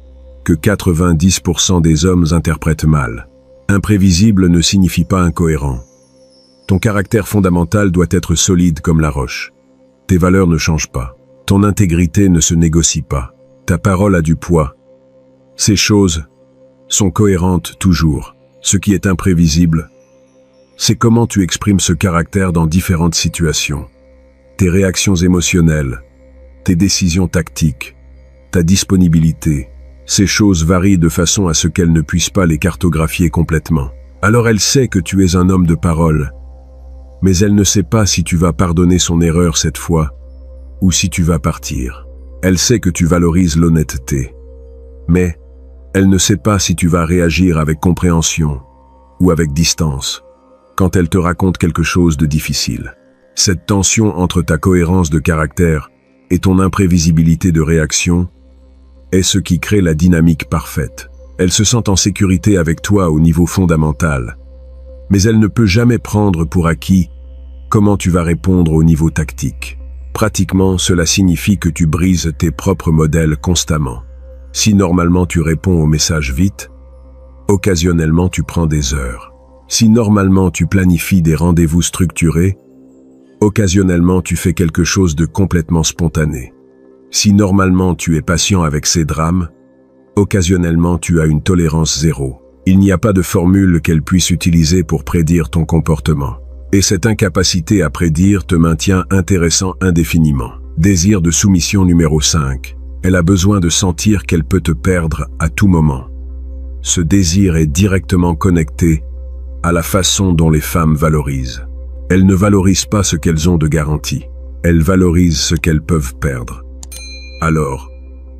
que 90% des hommes interprètent mal. Imprévisible ne signifie pas incohérent. Ton caractère fondamental doit être solide comme la roche. Tes valeurs ne changent pas. Ton intégrité ne se négocie pas. Ta parole a du poids. Ces choses sont cohérentes toujours. Ce qui est imprévisible, c'est comment tu exprimes ce caractère dans différentes situations. Tes réactions émotionnelles, tes décisions tactiques, ta disponibilité. Ces choses varient de façon à ce qu'elle ne puisse pas les cartographier complètement. Alors elle sait que tu es un homme de parole, mais elle ne sait pas si tu vas pardonner son erreur cette fois, ou si tu vas partir. Elle sait que tu valorises l'honnêteté, mais elle ne sait pas si tu vas réagir avec compréhension ou avec distance quand elle te raconte quelque chose de difficile. Cette tension entre ta cohérence de caractère et ton imprévisibilité de réaction est ce qui crée la dynamique parfaite. Elle se sent en sécurité avec toi au niveau fondamental, mais elle ne peut jamais prendre pour acquis comment tu vas répondre au niveau tactique. Pratiquement, cela signifie que tu brises tes propres modèles constamment. Si normalement tu réponds aux messages vite, occasionnellement tu prends des heures. Si normalement tu planifies des rendez-vous structurés, occasionnellement tu fais quelque chose de complètement spontané. Si normalement tu es patient avec ces drames, occasionnellement tu as une tolérance zéro. Il n'y a pas de formule qu'elle puisse utiliser pour prédire ton comportement. Et cette incapacité à prédire te maintient intéressant indéfiniment. Désir de soumission numéro 5. Elle a besoin de sentir qu'elle peut te perdre à tout moment. Ce désir est directement connecté à la façon dont les femmes valorisent. Elles ne valorisent pas ce qu'elles ont de garantie. Elles valorisent ce qu'elles peuvent perdre. Alors,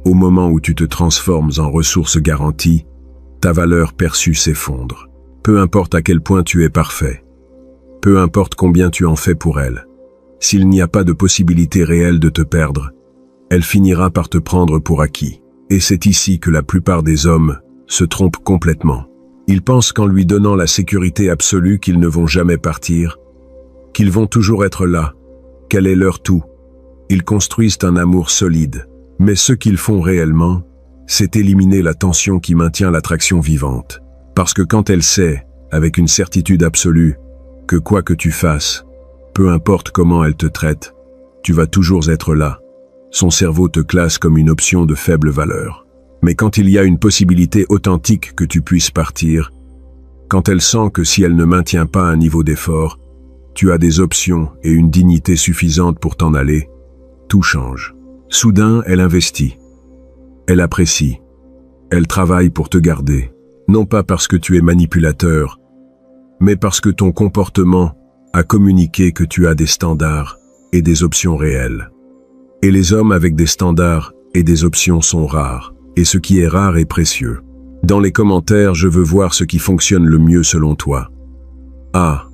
au moment où tu te transformes en ressource garantie, ta valeur perçue s'effondre. Peu importe à quel point tu es parfait. Peu importe combien tu en fais pour elle. S'il n'y a pas de possibilité réelle de te perdre, elle finira par te prendre pour acquis. Et c'est ici que la plupart des hommes se trompent complètement. Ils pensent qu'en lui donnant la sécurité absolue qu'ils ne vont jamais partir, qu'ils vont toujours être là, qu'elle est leur tout. Ils construisent un amour solide. Mais ce qu'ils font réellement, c'est éliminer la tension qui maintient l'attraction vivante. Parce que quand elle sait, avec une certitude absolue, que quoi que tu fasses, peu importe comment elle te traite, tu vas toujours être là. Son cerveau te classe comme une option de faible valeur. Mais quand il y a une possibilité authentique que tu puisses partir, quand elle sent que si elle ne maintient pas un niveau d'effort, tu as des options et une dignité suffisante pour t'en aller, tout change. Soudain, elle investit. Elle apprécie. Elle travaille pour te garder. Non pas parce que tu es manipulateur, mais parce que ton comportement a communiqué que tu as des standards et des options réelles. Et les hommes avec des standards et des options sont rares, et ce qui est rare est précieux. Dans les commentaires, je veux voir ce qui fonctionne le mieux selon toi. A.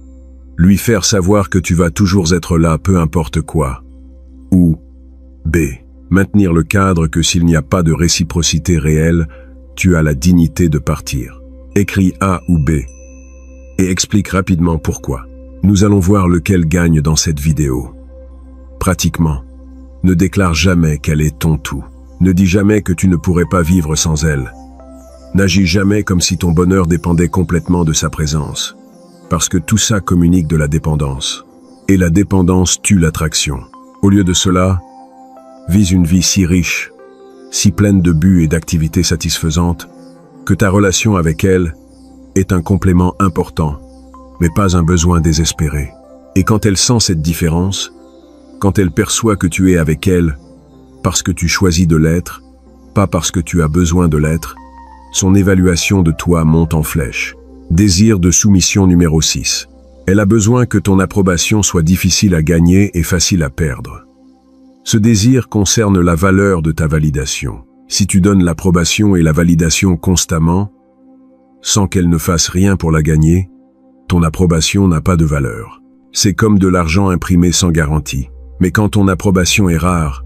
Lui faire savoir que tu vas toujours être là peu importe quoi. Ou B. maintenir le cadre que s'il n'y a pas de réciprocité réelle, tu as la dignité de partir. Écris A ou B et explique rapidement pourquoi. Nous allons voir lequel gagne dans cette vidéo. Pratiquement, ne déclare jamais qu'elle est ton tout. Ne dis jamais que tu ne pourrais pas vivre sans elle. N'agis jamais comme si ton bonheur dépendait complètement de sa présence, parce que tout ça communique de la dépendance. Et la dépendance tue l'attraction. Au lieu de cela, vise une vie si riche, si pleine de buts et d'activités satisfaisantes, que ta relation avec elle est un complément important, mais pas un besoin désespéré. Et quand elle sent cette différence, quand elle perçoit que tu es avec elle parce que tu choisis de l'être, pas parce que tu as besoin de l'être, son évaluation de toi monte en flèche. Désir de soumission numéro 6. Elle a besoin que ton approbation soit difficile à gagner et facile à perdre. Ce désir concerne la valeur de ta validation. Si tu donnes l'approbation et la validation constamment, sans qu'elle ne fasse rien pour la gagner, ton approbation n'a pas de valeur. C'est comme de l'argent imprimé sans garantie. Mais quand ton approbation est rare,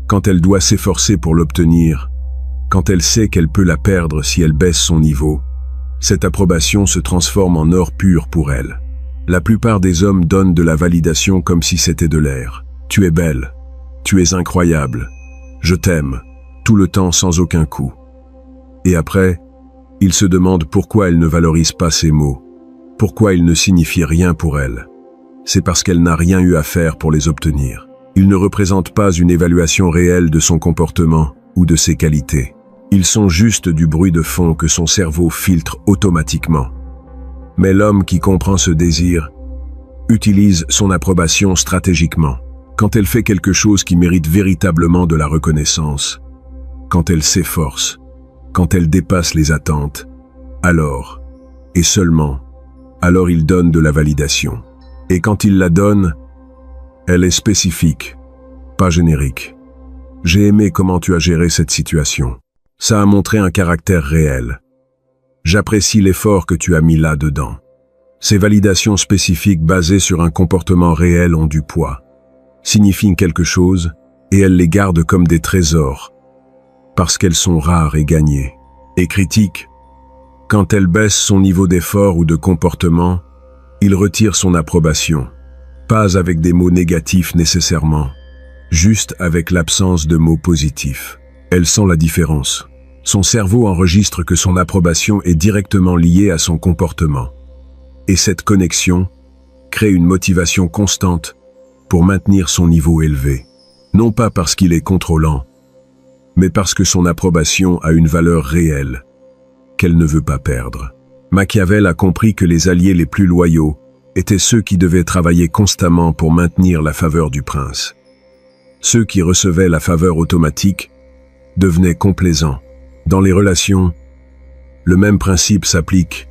quand elle doit s'efforcer pour l'obtenir, quand elle sait qu'elle peut la perdre si elle baisse son niveau, cette approbation se transforme en or pur pour elle. La plupart des hommes donnent de la validation comme si c'était de l'air. Tu es belle, tu es incroyable, je t'aime, tout le temps sans aucun coup. Et après, ils se demandent pourquoi elle ne valorise pas ces mots, pourquoi ils ne signifient rien pour elle. C'est parce qu'elle n'a rien eu à faire pour les obtenir. Ils ne représentent pas une évaluation réelle de son comportement ou de ses qualités. Ils sont juste du bruit de fond que son cerveau filtre automatiquement. Mais l'homme qui comprend ce désir utilise son approbation stratégiquement. Quand elle fait quelque chose qui mérite véritablement de la reconnaissance, quand elle s'efforce, quand elle dépasse les attentes, alors, et seulement, alors il donne de la validation. Et quand il la donne, elle est spécifique, pas générique. J'ai aimé comment tu as géré cette situation. Ça a montré un caractère réel. J'apprécie l'effort que tu as mis là-dedans. Ces validations spécifiques basées sur un comportement réel ont du poids, signifient quelque chose, et elle les garde comme des trésors, parce qu'elles sont rares et gagnées. Et critique, quand elle baisse son niveau d'effort ou de comportement, il retire son approbation, pas avec des mots négatifs nécessairement, juste avec l'absence de mots positifs. Elle sent la différence. Son cerveau enregistre que son approbation est directement liée à son comportement. Et cette connexion crée une motivation constante pour maintenir son niveau élevé. Non pas parce qu'il est contrôlant, mais parce que son approbation a une valeur réelle, qu'elle ne veut pas perdre. Machiavel a compris que les alliés les plus loyaux étaient ceux qui devaient travailler constamment pour maintenir la faveur du prince. Ceux qui recevaient la faveur automatique devenaient complaisants. Dans les relations, le même principe s'applique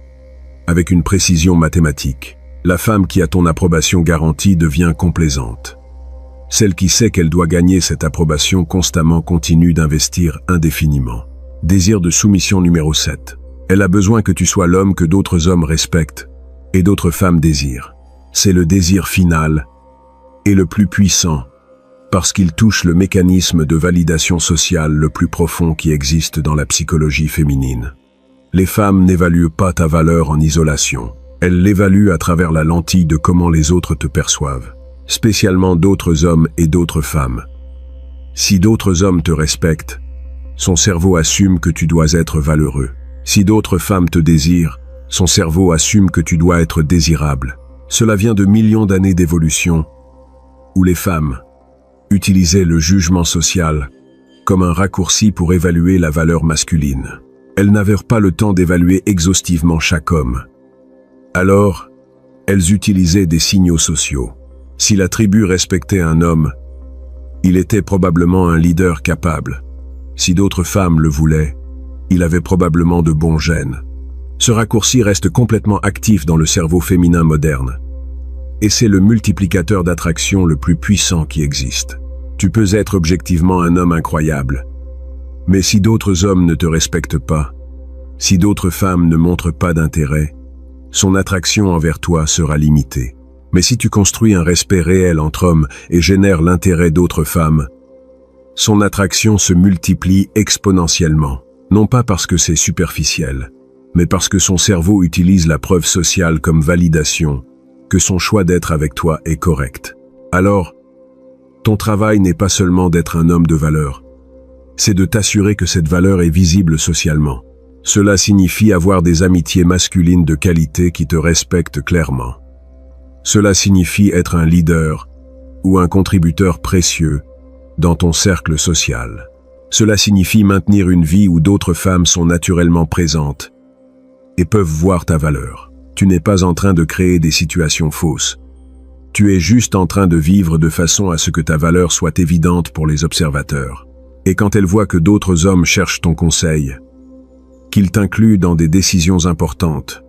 avec une précision mathématique. La femme qui a ton approbation garantie devient complaisante. Celle qui sait qu'elle doit gagner cette approbation constamment continue d'investir indéfiniment. Désir de soumission numéro 7. Elle a besoin que tu sois l'homme que d'autres hommes respectent et d'autres femmes désirent. C'est le désir final et le plus puissant parce qu'il touche le mécanisme de validation sociale le plus profond qui existe dans la psychologie féminine. Les femmes n'évaluent pas ta valeur en isolation. Elles l'évaluent à travers la lentille de comment les autres te perçoivent, spécialement d'autres hommes et d'autres femmes. Si d'autres hommes te respectent, son cerveau assume que tu dois être valeureux. Si d'autres femmes te désirent, son cerveau assume que tu dois être désirable. Cela vient de millions d'années d'évolution, où les femmes utilisaient le jugement social comme un raccourci pour évaluer la valeur masculine. Elles n'avaient pas le temps d'évaluer exhaustivement chaque homme. Alors, elles utilisaient des signaux sociaux. Si la tribu respectait un homme, il était probablement un leader capable. Si d'autres femmes le voulaient, il avait probablement de bons gènes. Ce raccourci reste complètement actif dans le cerveau féminin moderne. Et c'est le multiplicateur d'attraction le plus puissant qui existe. Tu peux être objectivement un homme incroyable. Mais si d'autres hommes ne te respectent pas, si d'autres femmes ne montrent pas d'intérêt, son attraction envers toi sera limitée. Mais si tu construis un respect réel entre hommes et génères l'intérêt d'autres femmes, son attraction se multiplie exponentiellement. Non pas parce que c'est superficiel, mais parce que son cerveau utilise la preuve sociale comme validation que son choix d'être avec toi est correct. Alors, ton travail n'est pas seulement d'être un homme de valeur, c'est de t'assurer que cette valeur est visible socialement. Cela signifie avoir des amitiés masculines de qualité qui te respectent clairement. Cela signifie être un leader ou un contributeur précieux dans ton cercle social. Cela signifie maintenir une vie où d'autres femmes sont naturellement présentes et peuvent voir ta valeur. Tu n'es pas en train de créer des situations fausses. Tu es juste en train de vivre de façon à ce que ta valeur soit évidente pour les observateurs. Et quand elles voient que d'autres hommes cherchent ton conseil, qu'ils t'incluent dans des décisions importantes,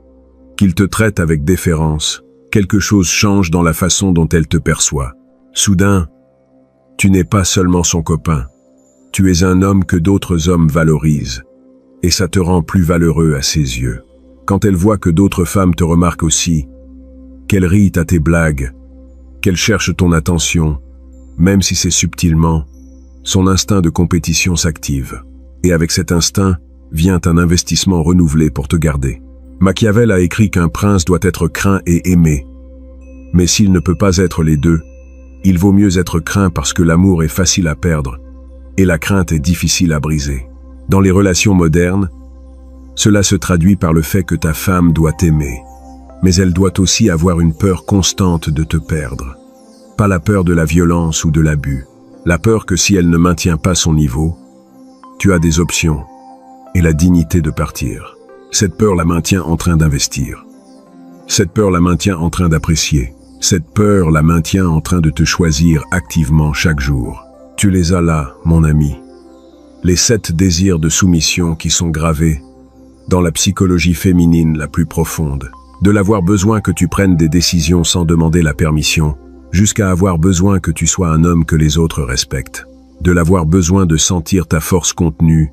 qu'ils te traitent avec déférence, quelque chose change dans la façon dont elles te perçoivent. Soudain, tu n'es pas seulement son copain, tu es un homme que d'autres hommes valorisent, et ça te rend plus valeureux à ses yeux. Quand elles voient que d'autres femmes te remarquent aussi, qu'elles rient à tes blagues, qu'elles cherchent ton attention, même si c'est subtilement, son instinct de compétition s'active. Et avec cet instinct, vient un investissement renouvelé pour te garder. Machiavel a écrit qu'un prince doit être craint et aimé. Mais s'il ne peut pas être les deux, il vaut mieux être craint parce que l'amour est facile à perdre et la crainte est difficile à briser. Dans les relations modernes, cela se traduit par le fait que ta femme doit t'aimer, mais elle doit aussi avoir une peur constante de te perdre. Pas la peur de la violence ou de l'abus, la peur que si elle ne maintient pas son niveau, tu as des options et la dignité de partir. Cette peur la maintient en train d'investir. Cette peur la maintient en train d'apprécier. Cette peur la maintient en train de te choisir activement chaque jour. Tu les as là, mon ami. Les 7 désirs de soumission qui sont gravés dans la psychologie féminine la plus profonde. De l'avoir besoin que tu prennes des décisions sans demander la permission, jusqu'à avoir besoin que tu sois un homme que les autres respectent. De l'avoir besoin de sentir ta force contenue,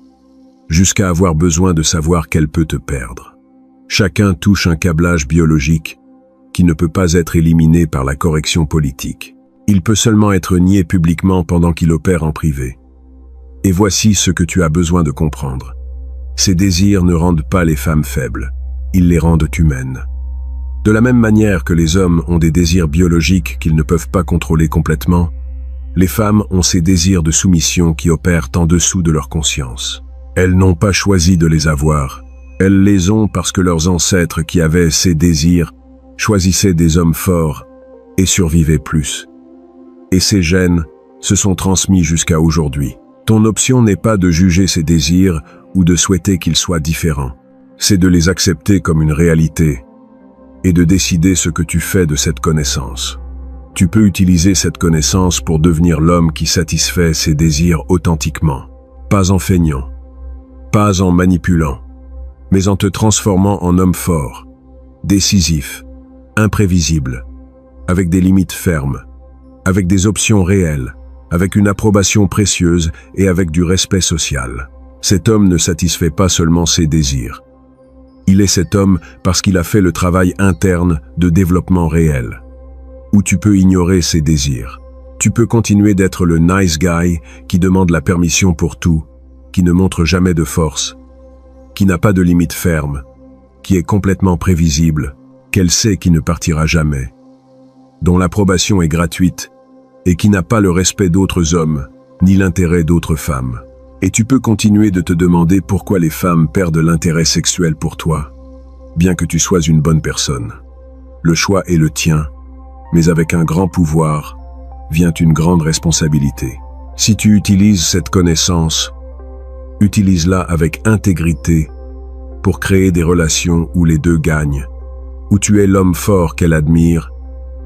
jusqu'à avoir besoin de savoir qu'elle peut te perdre. Chacun touche un câblage biologique qui ne peut pas être éliminé par la correction politique. Il peut seulement être nié publiquement pendant qu'il opère en privé. Et voici ce que tu as besoin de comprendre. Ces désirs ne rendent pas les femmes faibles, ils les rendent humaines. De la même manière que les hommes ont des désirs biologiques qu'ils ne peuvent pas contrôler complètement, les femmes ont ces désirs de soumission qui opèrent en dessous de leur conscience. Elles n'ont pas choisi de les avoir, elles les ont parce que leurs ancêtres qui avaient ces désirs choisissaient des hommes forts et survivaient plus. Et ces gènes se sont transmis jusqu'à aujourd'hui. Ton option n'est pas de juger ces désirs ou de souhaiter qu'ils soient différents. C'est de les accepter comme une réalité et de décider ce que tu fais de cette connaissance. Tu peux utiliser cette connaissance pour devenir l'homme qui satisfait ses désirs authentiquement, pas en feignant, pas en manipulant, mais en te transformant en homme fort, décisif, imprévisible, avec des limites fermes, avec des options réelles, avec une approbation précieuse et avec du respect social. Cet homme ne satisfait pas seulement ses désirs. Il est cet homme parce qu'il a fait le travail interne de développement réel, où tu peux ignorer ses désirs. Tu peux continuer d'être le nice guy qui demande la permission pour tout, qui ne montre jamais de force, qui n'a pas de limites fermes, qui est complètement prévisible, qu'elle sait qui ne partira jamais, dont l'approbation est gratuite et qui n'a pas le respect d'autres hommes, ni l'intérêt d'autres femmes. Et tu peux continuer de te demander pourquoi les femmes perdent l'intérêt sexuel pour toi, bien que tu sois une bonne personne. Le choix est le tien, mais avec un grand pouvoir vient une grande responsabilité. Si tu utilises cette connaissance, utilise-la avec intégrité pour créer des relations où les deux gagnent, où tu es l'homme fort qu'elle admire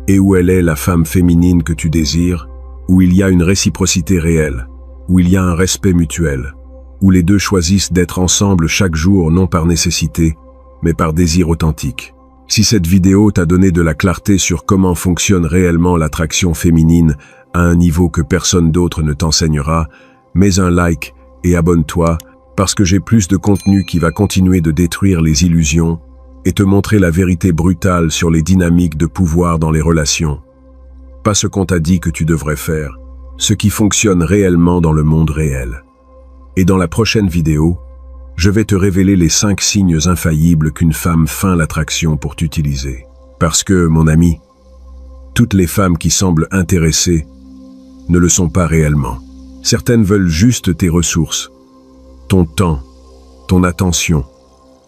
et où elle est la femme féminine que tu désires, où il y a une réciprocité réelle, où il y a un respect mutuel, où les deux choisissent d'être ensemble chaque jour non par nécessité, mais par désir authentique. Si cette vidéo t'a donné de la clarté sur comment fonctionne réellement l'attraction féminine à un niveau que personne d'autre ne t'enseignera, mets un like et abonne-toi parce que j'ai plus de contenu qui va continuer de détruire les illusions et te montrer la vérité brutale sur les dynamiques de pouvoir dans les relations. Pas ce qu'on t'a dit que tu devrais faire, ce qui fonctionne réellement dans le monde réel. Et dans la prochaine vidéo, je vais te révéler les 5 signes infaillibles qu'une femme feint l'attraction pour t'utiliser. Parce que, mon ami, toutes les femmes qui semblent intéressées ne le sont pas réellement. Certaines veulent juste tes ressources, ton temps, ton attention,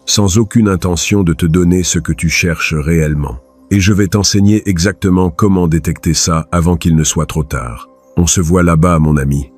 sans aucune intention de te donner ce que tu cherches réellement. Et je vais t'enseigner exactement comment détecter ça avant qu'il ne soit trop tard. On se voit là-bas, mon ami.